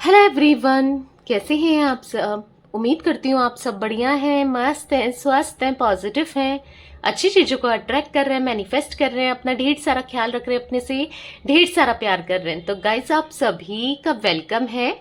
Hello everyone, कैसे हैं आप सब। उम्मीद करती हूँ आप सब बढ़िया हैं, मस्त हैं, स्वस्थ हैं, पॉजिटिव हैं, अच्छी चीज़ों को अट्रैक्ट कर रहे हैं, मैनिफेस्ट कर रहे हैं, अपना ढेर सारा ख्याल रख रहे हैं, अपने से ढेर सारा प्यार कर रहे हैं। तो गाइस, आप सभी का वेलकम है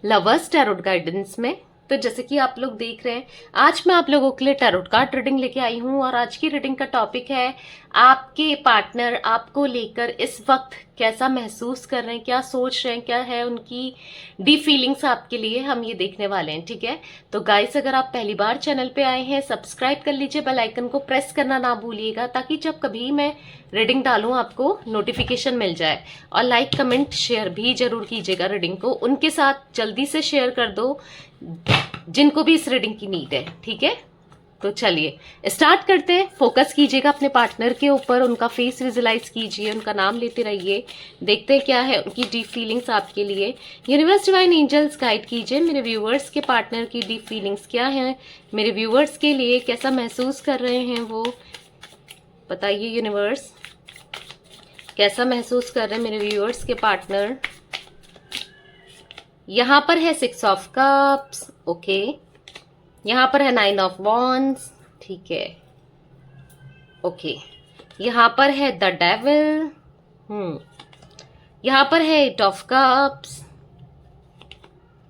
लवर्स टैरोट गाइडेंस में। तो जैसे कि आप लोग देख रहे हैं, आज मैं आप लोगों के लिए टैरोट कार्ड रीडिंग लेके आई हूँ और आज की रीडिंग का टॉपिक है आपके पार्टनर आपको लेकर इस वक्त कैसा महसूस कर रहे हैं, क्या सोच रहे हैं, क्या है उनकी डीप फीलिंग्स आपके लिए, हम ये देखने वाले हैं। ठीक है, तो गाइस, अगर आप पहली बार चैनल पे आए हैं, सब्सक्राइब कर लीजिए, बेल आइकन को प्रेस करना ना भूलिएगा ताकि जब कभी मैं रीडिंग डालूं आपको नोटिफिकेशन मिल जाए। और लाइक कमेंट शेयर भी जरूर कीजिएगा रीडिंग को, उनके साथ जल्दी से शेयर कर दो जिनको भी इस रीडिंग की नीड है। ठीक है, तो चलिए स्टार्ट करते हैं। फोकस कीजिएगा अपने पार्टनर के ऊपर, उनका फेस विजुलाइज कीजिए, उनका नाम लेते रहिए, देखते हैं क्या है उनकी डीप फीलिंग्स आपके लिए। यूनिवर्स डिवाइन एंजल्स गाइड कीजिए मेरे व्यूअर्स के पार्टनर की डीप फीलिंग्स क्या है, मेरे व्यूअर्स के लिए कैसा महसूस कर रहे हैं वो बताइए। यूनिवर्स कैसा महसूस कर रहे हैं मेरे व्यूअर्स के पार्टनर। यहाँ पर है 6 ऑफ कप्स, ओके। यहाँ पर है 9 ऑफ वॉन्ड्स, ठीक है, ओके। यहाँ पर है द डेविल, यहाँ पर है 8 ऑफ कप्स,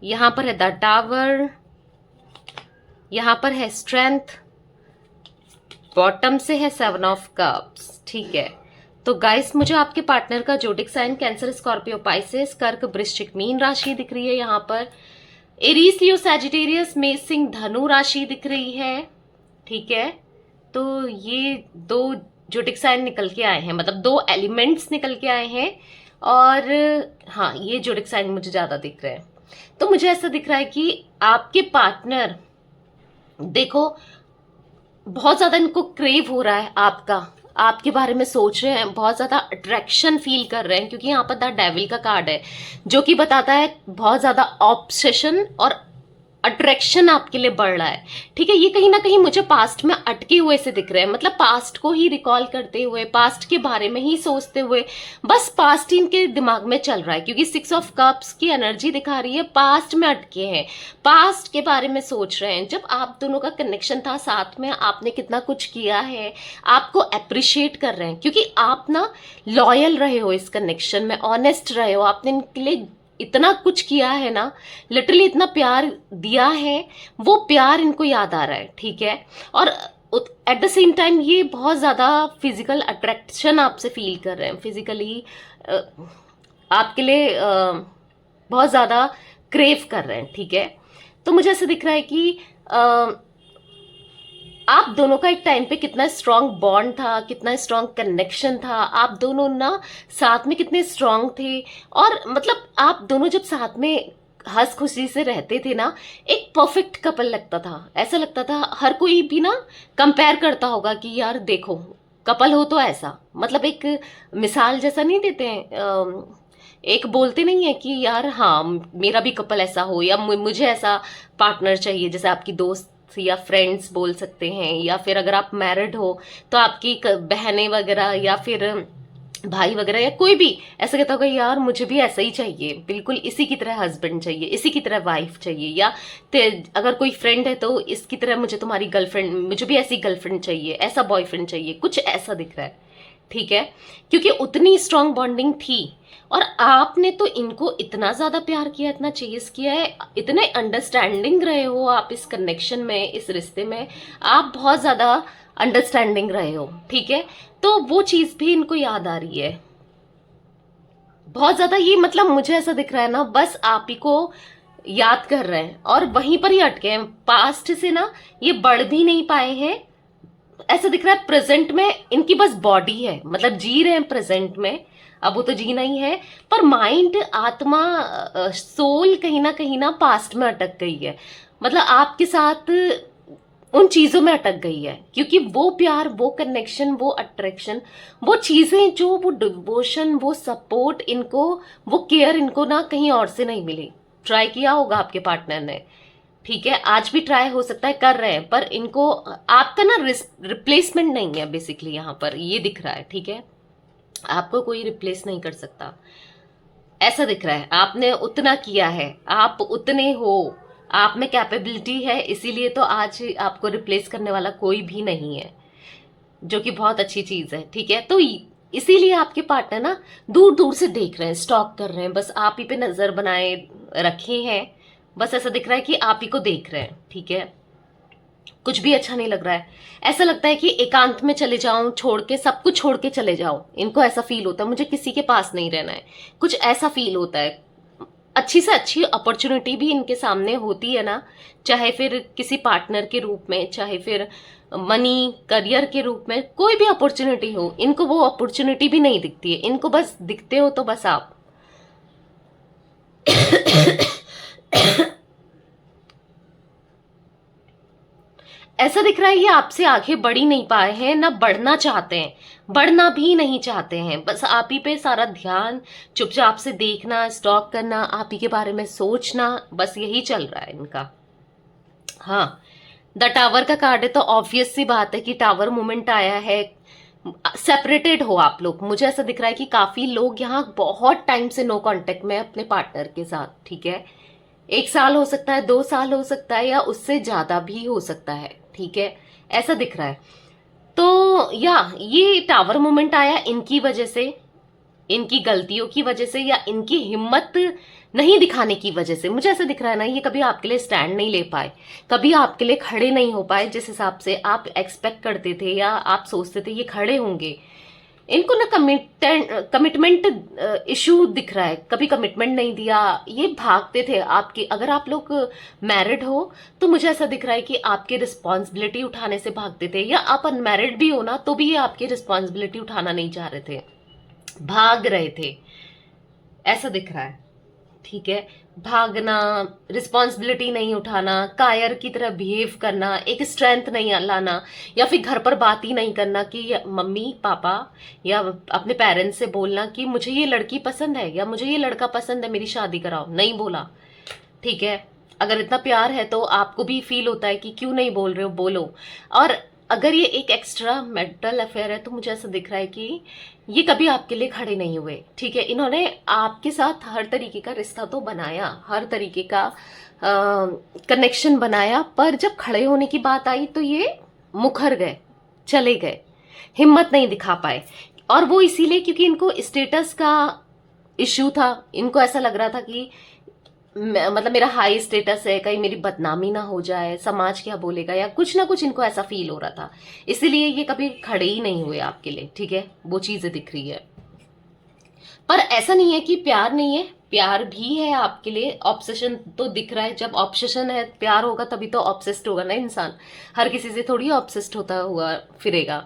यहाँ पर है द टावर, यहाँ पर है स्ट्रेंथ, बॉटम से है 7 ऑफ कप्स। ठीक है, तो गाइस, मुझे आपके पार्टनर का zodiac sign cancer, Scorpio, Pisces, कर्क, वृश्चिक, मीन राशि दिख रही है। यहाँ पर एरीज, लियो, सैजिटेरियस, मेष, सिंह, धनु राशि दिख रही है। ठीक है, तो ये दो जोडिक साइन निकल के आए हैं, मतलब 2 एलिमेंट्स निकल के आए हैं। और हाँ, ये जोडिक साइन मुझे ज्यादा दिख रहे हैं। तो मुझे ऐसा दिख रहा है कि आपके पार्टनर, देखो, बहुत ज्यादा इनको क्रेव हो रहा है आपके बारे में सोच रहे हैं, बहुत ज्यादा अट्रैक्शन फील कर रहे हैं, क्योंकि यहाँ पर द डेविल का कार्ड है जो कि बताता है बहुत ज्यादा ऑब्सेशन और अट्रैक्शन आपके लिए बढ़ रहा है। ठीक है, ये कहीं ना कहीं मुझे पास्ट में अटके हुए से दिख रहे हैं, मतलब पास्ट को ही रिकॉल करते हुए, पास्ट के बारे में ही सोचते हुए, बस पास्ट ही इनके दिमाग में चल रहा है, क्योंकि 6 ऑफ कप्स की एनर्जी दिखा रही है पास्ट में अटके हैं, पास्ट के बारे में सोच रहे हैं। जब आप दोनों का कनेक्शन था, साथ में आपने कितना कुछ किया है, आपको अप्रिशिएट कर रहे हैं, क्योंकि आप ना लॉयल रहे हो इस कनेक्शन में, ऑनेस्ट रहे हो, आपने इनके लिए इतना कुछ किया है ना, लिटरली इतना प्यार दिया है, वो प्यार इनको याद आ रहा है। ठीक है, और एट द सेम टाइम ये बहुत ज्यादा फिजिकल अट्रैक्शन आपसे फील कर रहे हैं, फिजिकली आपके लिए बहुत ज्यादा क्रेव कर रहे हैं। ठीक है, तो मुझे ऐसा दिख रहा है कि आप दोनों का एक टाइम पे कितना स्ट्रांग बॉन्ड था, कितना स्ट्रांग कनेक्शन था, आप दोनों ना साथ में कितने स्ट्रांग थे। और मतलब आप दोनों जब साथ में हंस खुशी से रहते थे ना, एक परफेक्ट कपल लगता था। ऐसा लगता था हर कोई भी ना कंपेयर करता होगा कि यार देखो, कपल हो तो ऐसा, मतलब एक मिसाल जैसा नहीं देते हैं, एक बोलते नहीं है कि यार हाँ मेरा भी कपल ऐसा हो, या मुझे ऐसा पार्टनर चाहिए, जैसे आपकी दोस्त या फ्रेंड्स बोल सकते हैं, या फिर अगर आप मैरिड हो तो आपकी बहनें वगैरह या फिर भाई वगैरह या कोई भी ऐसा कहता होगा यार मुझे भी ऐसा ही चाहिए, बिल्कुल इसी की तरह हस्बैंड चाहिए, इसी की तरह वाइफ चाहिए, या अगर कोई फ्रेंड है तो इसकी तरह मुझे तुम्हारी गर्लफ्रेंड, मुझे भी ऐसी गर्लफ्रेंड चाहिए, ऐसा बॉयफ्रेंड चाहिए, कुछ ऐसा दिख रहा है। ठीक है, क्योंकि उतनी स्ट्रांग बॉन्डिंग थी और आपने तो इनको इतना ज्यादा प्यार किया, इतना चेज किया है, इतने अंडरस्टैंडिंग रहे हो आप इस कनेक्शन में, इस रिश्ते में आप बहुत ज्यादा अंडरस्टैंडिंग रहे हो। ठीक है, तो वो चीज भी इनको याद आ रही है बहुत ज्यादा। ये मतलब मुझे ऐसा दिख रहा है ना, बस आप ही को याद कर रहे हैं और वहीं पर ही अटके हैं, पास्ट से ना ये बढ़ भी नहीं पाए हैं। ऐसा दिख रहा है प्रेजेंट में इनकी बस बॉडी है, मतलब जी रहे हैं प्रेजेंट में, अब वो तो जीना ही है, पर माइंड, आत्मा, सोल कहीं ना पास्ट में अटक गई है, मतलब आपके साथ उन चीजों में अटक गई है, क्योंकि वो प्यार, वो कनेक्शन, वो अट्रैक्शन, वो चीजें जो, वो डिवोशन, वो सपोर्ट इनको, वो केयर इनको ना कहीं और से नहीं मिली। ट्राई किया होगा आपके पार्टनर ने, ठीक है, आज भी ट्राई हो सकता है कर रहे हैं, पर इनको आपका ना रिप्लेसमेंट नहीं है बेसिकली, यहाँ पर ये दिख रहा है। ठीक है, आपको कोई रिप्लेस नहीं कर सकता। ऐसा दिख रहा है आपने उतना किया है, आप उतने हो, आप में कैपेबिलिटी है, इसीलिए तो आज आपको रिप्लेस करने वाला कोई भी नहीं है, जो कि बहुत अच्छी चीज है। ठीक है, तो इसीलिए आपके पार्टनर ना दूर दूर से देख रहे हैं, स्टॉक कर रहे हैं, बस आप ही पे नजर बनाए रखे हैं। बस ऐसा दिख रहा है कि आप ही को देख रहे हैं। ठीक है, कुछ भी अच्छा नहीं लग रहा है, ऐसा लगता है कि एकांत में चले जाऊं, छोड़ के सब कुछ छोड़ के चले जाऊं। इनको ऐसा फील होता है मुझे किसी के पास नहीं रहना है, कुछ ऐसा फील होता है। अच्छी से अच्छी अपॉर्चुनिटी भी इनके सामने होती है ना, चाहे फिर किसी पार्टनर के रूप में, चाहे फिर मनी करियर के रूप में, कोई भी अपॉर्चुनिटी हो, इनको वो अपॉर्चुनिटी भी नहीं दिखती है। इनको बस दिखते हो तो बस आप। ऐसा दिख रहा है ये आपसे आगे बढ़ ही नहीं पाए हैं, ना बढ़ना चाहते हैं, बढ़ना भी नहीं चाहते हैं। बस आप ही पे सारा ध्यान, चुपचाप से देखना, स्टॉक करना, आप ही के बारे में सोचना, बस यही चल रहा है इनका। हाँ, द टावर का कार्ड है तो ऑब्वियस सी बात है कि टावर मोमेंट आया है, सेपरेटेड हो आप लोग। मुझे ऐसा दिख रहा है कि काफी लोग यहाँ बहुत टाइम से नो कांटेक्ट में अपने पार्टनर के साथ। ठीक है, 1 साल हो सकता है, 2 साल हो सकता है, या उससे ज्यादा भी हो सकता है। ठीक है, ऐसा दिख रहा है। तो या ये टावर मोमेंट आया इनकी वजह से, इनकी गलतियों की वजह से, या इनकी हिम्मत नहीं दिखाने की वजह से। मुझे ऐसा दिख रहा है ना, ये कभी आपके लिए स्टैंड नहीं ले पाए, कभी आपके लिए खड़े नहीं हो पाए जिस हिसाब से आप एक्सपेक्ट करते थे या आप सोचते थे ये खड़े होंगे। इनको ना कमिटमेंट इशू दिख रहा है, कभी कमिटमेंट नहीं दिया, ये भागते थे आपके। अगर आप लोग मैरिड हो तो मुझे ऐसा दिख रहा है कि आपकी रिस्पॉन्सिबिलिटी उठाने से भागते थे, या आप अनमैरिड भी हो ना तो भी ये आपकी रिस्पॉन्सिबिलिटी उठाना नहीं चाह रहे थे, भाग रहे थे, ऐसा दिख रहा है। ठीक है, भागना, रिस्पॉन्सिबिलिटी नहीं उठाना, कायर की तरह बिहेव करना, एक स्ट्रेंथ नहीं लाना, या फिर घर पर बात ही नहीं करना कि मम्मी पापा या अपने पेरेंट्स से बोलना कि मुझे ये लड़की पसंद है या मुझे ये लड़का पसंद है, मेरी शादी कराओ, नहीं बोला। ठीक है, अगर इतना प्यार है तो आपको भी फील होता है कि क्यों नहीं बोल रहे हो, बोलो। और अगर ये एक एक्स्ट्रा मैरिटल अफेयर है तो मुझे ऐसा दिख रहा है कि ये कभी आपके लिए खड़े नहीं हुए। ठीक है, इन्होंने आपके साथ हर तरीके का रिश्ता तो बनाया, हर तरीके का कनेक्शन बनाया, पर जब खड़े होने की बात आई तो ये मुखर गए, चले गए, हिम्मत नहीं दिखा पाए। और वो इसीलिए क्योंकि इनको स्टेटस का इश्यू था, इनको ऐसा लग रहा था कि मतलब मेरा हाई स्टेटस है, कहीं मेरी बदनामी ना हो जाए, समाज क्या बोलेगा, या कुछ ना कुछ इनको ऐसा फील हो रहा था, इसीलिए ये कभी खड़े ही नहीं हुए आपके लिए। ठीक है, वो चीजें दिख रही है। पर ऐसा नहीं है कि प्यार नहीं है, प्यार भी है आपके लिए। ऑब्सेशन तो दिख रहा है, जब ऑब्सेशन है, प्यार होगा तभी तो ऑब्सेस्ड होगा ना इंसान, हर किसी से थोड़ी ऑब्सेस्ड होता हुआ फिरेगा,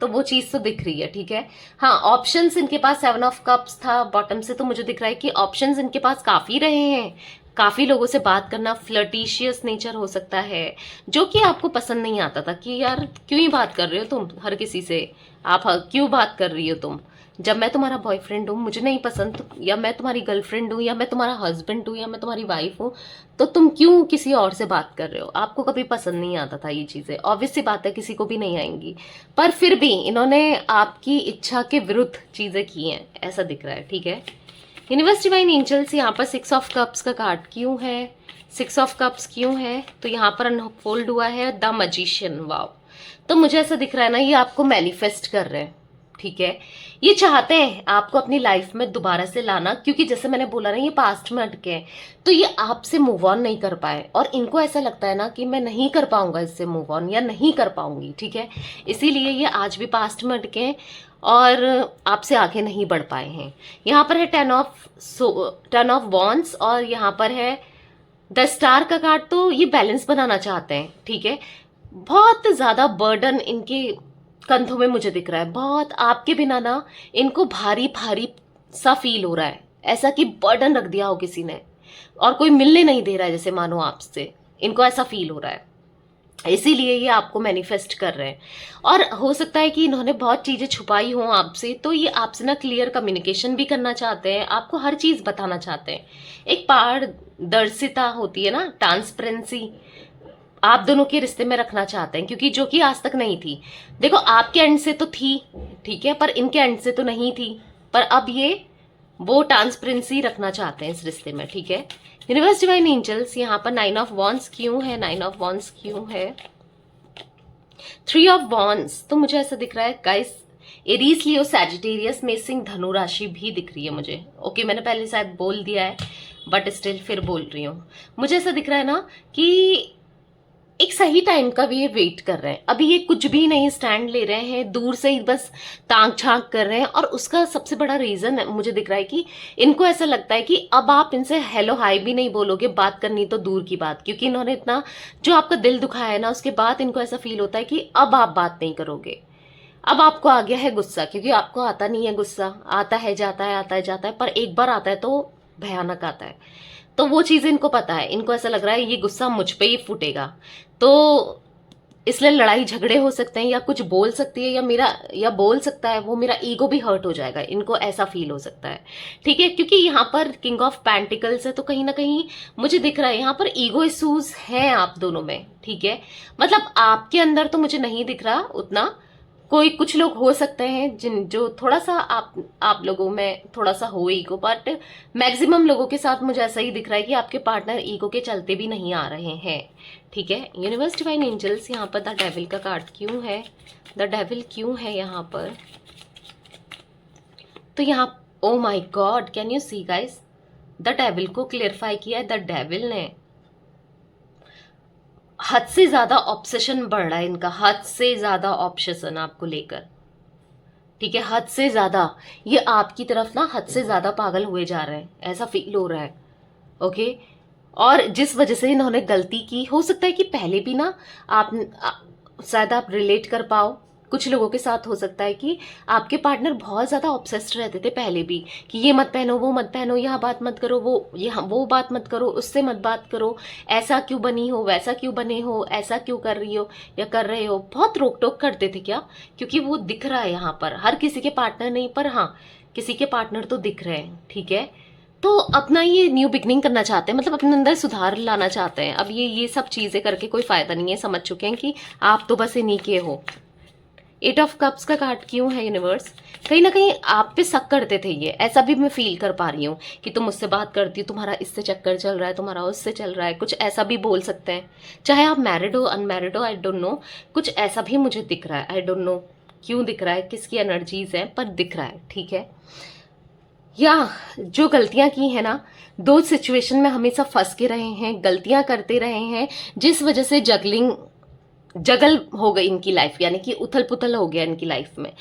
तो वो चीज तो दिख रही है। ठीक है, हाँ, ऑप्शंस इनके पास 7 ऑफ कप्स था बॉटम से, तो मुझे दिख रहा है कि ऑप्शंस इनके पास काफी रहे हैं। काफी लोगों से बात करना, फ्लर्टिशियस नेचर हो सकता है, जो कि आपको पसंद नहीं आता था कि यार क्यों ही बात कर रहे हो तुम हर किसी से, आप क्यों बात कर रही हो तुम, जब मैं तुम्हारा बॉयफ्रेंड हूँ, मुझे नहीं पसंद, या मैं तुम्हारी गर्लफ्रेंड हूँ, या मैं तुम्हारा हस्बैंड हूँ, या मैं तुम्हारी वाइफ हूँ, तो तुम क्यों किसी और से बात कर रहे हो। आपको कभी पसंद नहीं आता था ये चीजें, ऑब्वियस सी बात है, किसी को भी नहीं आएंगी, पर फिर भी इन्होंने आपकी इच्छा के विरुद्ध चीजें की हैं, ऐसा दिख रहा है। ठीक है, यूनिवर्स डिवाइन एंजल्स, यहाँ पर 6 ऑफ कप्स का कार्ड क्यों है, 6 ऑफ कप्स क्यों है, तो यहाँ पर अनफोल्ड हुआ है द मैजिशियन। वाव, तो मुझे ऐसा दिख रहा है ना, ये आपको मैनिफेस्ट कर रहे हैं। ठीक है, ये चाहते हैं आपको अपनी लाइफ में दोबारा से लाना, क्योंकि जैसे मैंने बोला ना, ये पास्ट में अटके हैं, तो ये आपसे मूव ऑन नहीं कर पाए, और इनको ऐसा लगता है ना कि मैं नहीं कर पाऊंगा इससे मूव ऑन, या नहीं कर पाऊंगी। ठीक है, इसीलिए ये आज भी पास्ट में अटके हैं और आपसे आगे नहीं बढ़ पाए हैं। यहाँ पर है 10 ऑफ वॉन्ड्स, और यहाँ पर है द स्टार का कार्ड, तो ये बैलेंस बनाना चाहते हैं। ठीक है, बहुत ज्यादा बर्डन इनके कंधों में मुझे दिख रहा है, बहुत आपके बिना ना इनको भारी भारी सा फील हो रहा है, ऐसा कि बर्डन रख दिया हो किसी ने, और कोई मिलने नहीं दे रहा है, जैसे मानो आपसे, इनको ऐसा फील हो रहा है, इसीलिए ये आपको मैनिफेस्ट कर रहे हैं। और हो सकता है कि इन्होंने बहुत चीजें छुपाई हों आपसे, तो ये आपसे ना क्लियर कम्युनिकेशन भी करना चाहते हैं, आपको हर चीज बताना चाहते हैं। एक पारदर्शिता होती है ना, ट्रांसपेरेंसी, आप दोनों के रिश्ते में रखना चाहते हैं, क्योंकि जो कि आज तक नहीं थी। देखो, आपके एंड से तो थी, ठीक है, पर इनके एंड से तो नहीं थी, पर अब ये वो ट्रांसपेरेंसी रखना चाहते हैं इस रिश्ते में, ठीक है। यूनिवर्स डिवाइन एंजल्स, यहाँ पर 9 ऑफ वॉन्ड्स क्यों है, 9 ऑफ वॉन्ड्स क्यों है, 3 ऑफ वॉन्ड्स। तो मुझे ऐसा दिख रहा है गाइस, एरीज, लियो, सैजिटेरियस में सिंह, धनु राशि भी दिख रही है मुझे। ओके, मैंने पहले शायद बोल दिया है बट स्टिल फिर बोल रही हूँ। मुझे ऐसा दिख रहा है ना कि एक सही टाइम का भी ये वेट कर रहे हैं। अभी ये कुछ भी नहीं स्टैंड ले रहे हैं, दूर से ही बस ताक झांक कर रहे हैं। और उसका सबसे बड़ा रीजन मुझे दिख रहा है कि इनको ऐसा लगता है कि अब आप इनसे हेलो हाय भी नहीं बोलोगे, बात करनी तो दूर की बात, क्योंकि इन्होंने इतना जो आपका दिल दुखाया है ना, उसके बाद इनको ऐसा फील होता है कि अब आप बात नहीं करोगे। अब आपको आ गया है गुस्सा, क्योंकि आपको आता नहीं है गुस्सा, आता है जाता है, आता है जाता है, पर एक बार आता है तो भयानक आता है। तो वो चीज़ इनको पता है, इनको ऐसा लग रहा है ये गुस्सा मुझ पे ही फूटेगा, तो इसलिए लड़ाई झगड़े हो सकते हैं, या कुछ बोल सकती है, या बोल सकता है वो, मेरा ईगो भी हर्ट हो जाएगा, इनको ऐसा फील हो सकता है, ठीक है। क्योंकि यहाँ पर किंग ऑफ पेंटिकल्स है, तो कहीं ना कहीं मुझे दिख रहा है यहाँ पर ईगो इश्यूज हैं आप दोनों में, ठीक है। मतलब आपके अंदर तो मुझे नहीं दिख रहा उतना, कोई कुछ लोग हो सकते हैं जिन जो थोड़ा सा आप लोगों में थोड़ा सा हो ईगो, बट मैक्सिमम लोगों के साथ मुझे ऐसा ही दिख रहा है कि आपके पार्टनर ईगो के चलते भी नहीं आ रहे हैं, ठीक है। यूनिवर्स डिवाइन एंजल्स, यहाँ पर द डेविल का कार्ड क्यों है, द डेविल क्यों है यहाँ पर। तो यहाँ oh my God, can you see guys, the devil को क्लियरफाई किया है द डेविल ने। हद से ज्यादा ऑब्सेशन बढ़ रहा है इनका, हद से ज्यादा ऑब्सेशन आपको लेकर, ठीक है। हद से ज्यादा ये आपकी तरफ ना हद से ज्यादा पागल हुए जा रहे हैं, ऐसा फील हो रहा है, ओके। और जिस वजह से इन्होंने गलती की, हो सकता है कि पहले भी ना शायद आप रिलेट कर पाओ, कुछ लोगों के साथ हो सकता है कि आपके पार्टनर बहुत ज्यादा ऑब्सेस्ड रहते थे पहले भी, कि ये मत पहनो, वो मत पहनो, यहाँ बात मत करो, वो बात मत करो, उससे मत बात करो, ऐसा क्यों बनी हो, वैसा क्यों बने हो, ऐसा क्यों कर रही हो या कर रहे हो, बहुत रोक टोक करते थे क्या। क्योंकि वो दिख रहा है यहाँ पर, हर किसी के पार्टनर नहीं, पर हाँ किसी के पार्टनर तो दिख रहे हैं, ठीक है। तो अपना ये न्यू बिगनिंग करना चाहते हैं, मतलब अपने अंदर सुधार लाना चाहते हैं। अब ये सब चीजें करके कोई फायदा नहीं है, समझ चुके हैं कि आप तो बस इन्हीं के हो। 8 ऑफ कप्स का कार्ड क्यों है यूनिवर्स, कहीं ना कहीं आप पे शक करते थे ये, ऐसा भी मैं फील कर पा रही हूँ कि तुम मुझसे बात करती हो, तुम्हारा इससे चक्कर चल रहा है, तुम्हारा उससे चल रहा है, कुछ ऐसा भी बोल सकते हैं। चाहे आप मैरिड हो अनमैरिड हो, आई डोंट नो, कुछ ऐसा भी मुझे दिख रहा है। आई डोंट नो क्यों दिख रहा है, किसकी एनर्जीज हैं, पर दिख रहा है, ठीक है। या जो गलतियां की है ना, दो सिचुएशन में हमेशा फंस के रहे हैं, गलतियां करते रहे हैं, जिस वजह से जगल हो गई इनकी लाइफ, यानी कि उथल पुथल हो गया इनकी लाइफ में,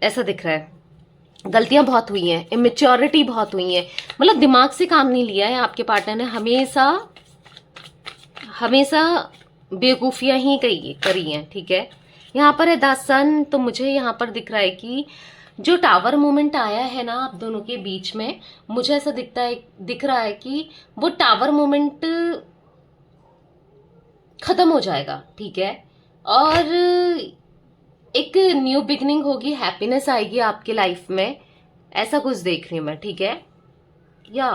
ऐसा दिख रहा है। गलतियां बहुत हुई हैं, इमेच्योरिटी बहुत हुई है, मतलब दिमाग से काम नहीं लिया है आपके पार्टनर ने, हमेशा हमेशा बेवकूफियां ही करी हैं, ठीक है। यहाँ पर है द सन, तो मुझे यहाँ पर दिख रहा है कि जो टावर मोमेंट आया है ना आप दोनों के बीच में, मुझे ऐसा दिख रहा है कि वो टावर मोमेंट खत्म हो जाएगा, ठीक है। और एक न्यू बिगनिंग होगी, हैप्पीनेस आएगी आपके लाइफ में, ऐसा कुछ देख रही हूं मैं, ठीक है। या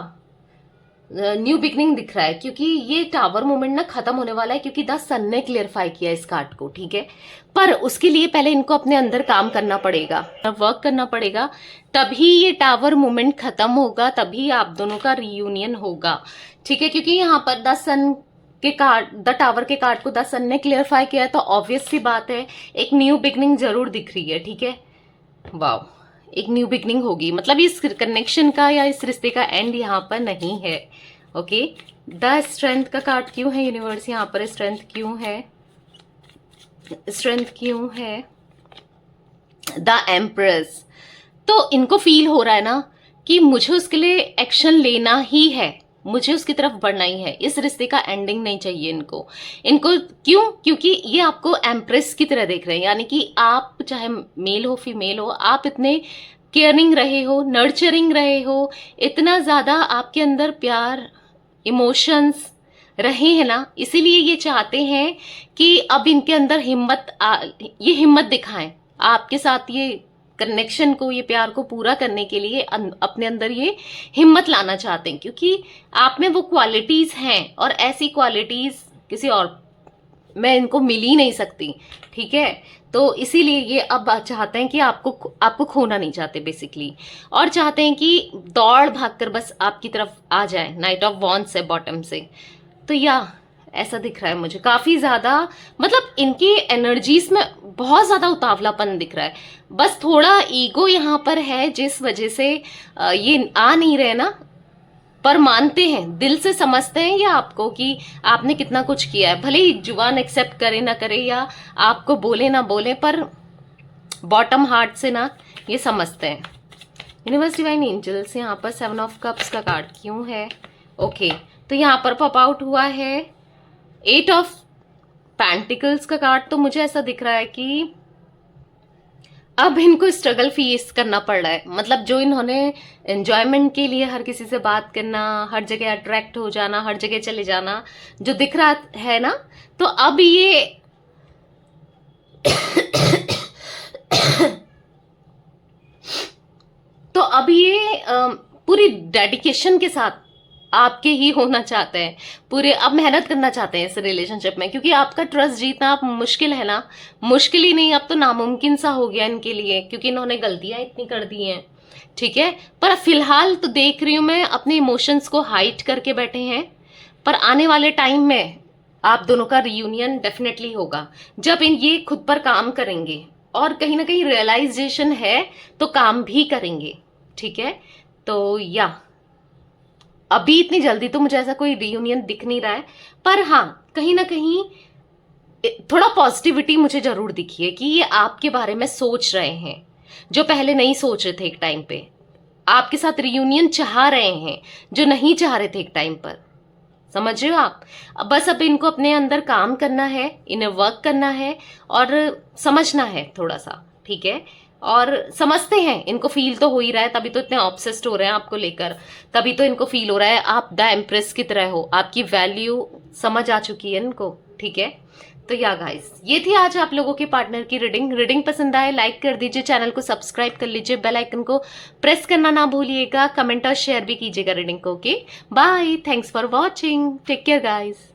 न्यू बिगनिंग दिख रहा है, क्योंकि ये टावर मोमेंट ना खत्म होने वाला है, क्योंकि द सन ने क्लियरफाई किया इस कार्ड को, ठीक है। पर उसके लिए पहले इनको अपने अंदर काम करना पड़ेगा, वर्क करना पड़ेगा, तभी ये टावर मोमेंट खत्म होगा, तभी आप दोनों का रियूनियन होगा, ठीक है। क्योंकि यहाँ पर द सन के कार्ड, द टावर के कार्ड को द सन ने क्लियरफाई किया है, तो ऑब्वियस सी बात है एक न्यू बिगनिंग जरूर दिख रही है, ठीक है। वाव, एक न्यू बिगनिंग होगी, मतलब इस कनेक्शन का या इस रिश्ते का एंड यहाँ पर नहीं है, ओके। द स्ट्रेंथ का कार्ड क्यों है यूनिवर्स, यहाँ पर स्ट्रेंथ क्यों है, स्ट्रेंथ क्यों है, द एम्प्रेस। तो इनको फील हो रहा है ना कि मुझे उसके लिए एक्शन लेना ही है, मुझे उसकी तरफ बढ़ना ही है, इस रिश्ते का एंडिंग नहीं चाहिए इनको। क्यों, क्योंकि ये आपको एम्प्रेस की तरह देख रहे हैं, यानी कि आप चाहे मेल हो फीमेल हो, आप इतने केयरिंग रहे हो, नर्चरिंग रहे हो, इतना ज्यादा आपके अंदर प्यार इमोशंस रहे हैं ना, इसीलिए ये चाहते हैं कि अब इनके अंदर ये हिम्मत दिखाएं आपके साथ, ये कनेक्शन को, ये प्यार को पूरा करने के लिए अपने अंदर ये हिम्मत लाना चाहते हैं, क्योंकि आप में वो क्वालिटीज हैं और ऐसी क्वालिटीज किसी और मैं इनको मिल ही नहीं सकती, ठीक है। तो इसीलिए ये अब चाहते हैं कि आपको खोना नहीं चाहते बेसिकली, और चाहते हैं कि दौड़ भागकर बस आपकी तरफ आ जाए। नाइट ऑफ वॉन्ड्स से बॉटम से, तो या ऐसा दिख रहा है मुझे काफी ज्यादा, मतलब इनकी एनर्जीज में बहुत ज्यादा उतावलापन दिख रहा है। बस थोड़ा ईगो यहाँ पर है जिस वजह से ये आ नहीं रहे ना, पर मानते हैं, दिल से समझते हैं ये आपको कि आपने कितना कुछ किया है। भले ही जुबान एक्सेप्ट करे ना करे या आपको बोले ना बोले, पर बॉटम हार्ट से ना ये समझते हैं। यूनिवर्स डिवाइन एंजल्स, यहाँ पर 7 ऑफ कप्स का कार्ड क्यों है? ओके, तो यहाँ पर पॉप आउट हुआ है 8 ऑफ पेंटिकल्स का कार्ड। तो मुझे ऐसा दिख रहा है कि अब इनको स्ट्रगल फेस करना पड़ रहा है। मतलब जो इन्होंने एंजॉयमेंट के लिए हर किसी से बात करना, हर जगह अट्रैक्ट हो जाना, हर जगह चले जाना जो दिख रहा है ना, तो अब ये तो अब ये पूरी डेडिकेशन के साथ आपके ही होना चाहते हैं, पूरे अब मेहनत करना चाहते हैं इस रिलेशनशिप में, क्योंकि आपका ट्रस्ट जीतना अब मुश्किल है ना, मुश्किल ही नहीं, अब तो नामुमकिन सा हो गया इनके लिए, क्योंकि इन्होंने गलतियां इतनी कर दी हैं, ठीक है। पर फिलहाल तो देख रही हूं मैं अपने इमोशंस को हाइड करके बैठे हैं, पर आने वाले टाइम में आप दोनों का रियूनियन डेफिनेटली होगा जब ये खुद पर काम करेंगे, और कहीं ना कहीं रियलाइजेशन है तो काम भी करेंगे, ठीक है। तो या अभी इतनी जल्दी तो मुझे ऐसा कोई रियूनियन दिख नहीं रहा है, पर हाँ कहीं ना कहीं थोड़ा पॉजिटिविटी मुझे जरूर दिखी है कि ये आपके बारे में सोच रहे हैं, जो पहले नहीं सोच रहे थे एक टाइम पे। आपके साथ रियूनियन चाह रहे हैं जो नहीं चाह रहे थे एक टाइम पर, समझ रहे हो आप। बस अब इनको अपने अंदर काम करना है, इन्हें वर्क करना है और समझना है थोड़ा सा, ठीक है। और समझते हैं, इनको फील तो हो ही रहा है, तभी तो इतने ऑब्सेस्ड हो रहे हैं आपको लेकर, तभी तो इनको फील हो रहा है आप द एम्प्रेस की तरह हो, आपकी वैल्यू समझ आ चुकी है इनको, ठीक है। तो या गाइस, ये थी आज आप लोगों के पार्टनर की रीडिंग पसंद आए लाइक कर दीजिए, चैनल को सब्सक्राइब कर लीजिए, बेल आइकन को प्रेस करना ना भूलिएगा, कमेंट और शेयर भी कीजिएगा रीडिंग को। Okay bye, thanks for watching, take care guys.